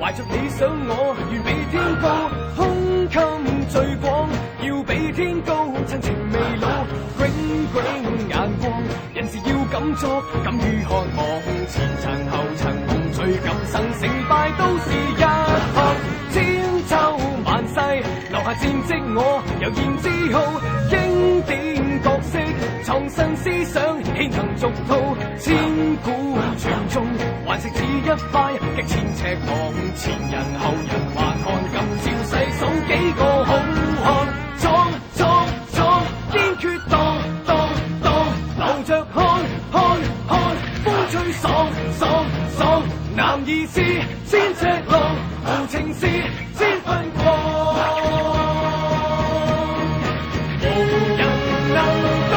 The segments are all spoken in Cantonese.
懷着理想我願比天高，胸襟最廣，要比天高，親情未老，炯炯眼光，人事要敢作，敢於渴望，前塵後塵共聚，今生成敗都是一項，千秋萬世留下戰績我，悠然自豪，經典角色創新思想，豈能俗套，千古傳頌，還是只一塊極千尺浪，前人後人還看，今朝細數幾個好漢，闖闖闖，堅決當當當，留着看看看，風吹爽爽爽，男兒是千尺浪，無情是千分狂，無人能擋。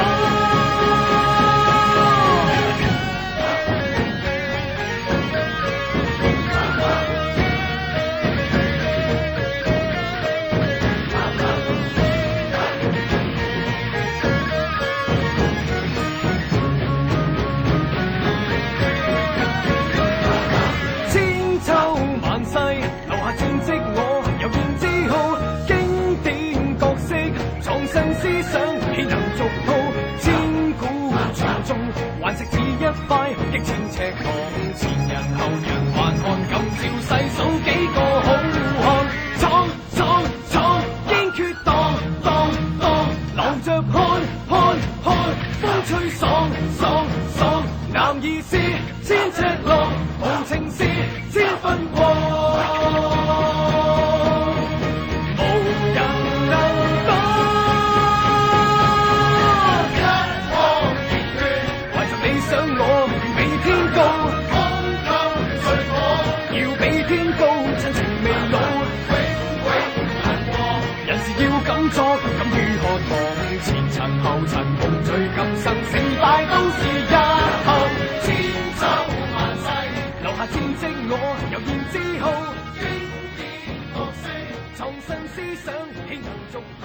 留下戰績我悠然自豪，經典角色創新思想，豈能俗套，千古傳頌，還是只一塊極千尺浪，前人後人還看，今朝細數幾個好漢，闖闖闖，堅決當當當，留着看看看，風吹爽爽爽，男兒是千尺浪，無情是千分狂。敢於渴望，前塵後塵共聚，今生成敗都是一項，千秋萬世留下戰績我悠然自豪，經典角色創新思想，豈能俗套。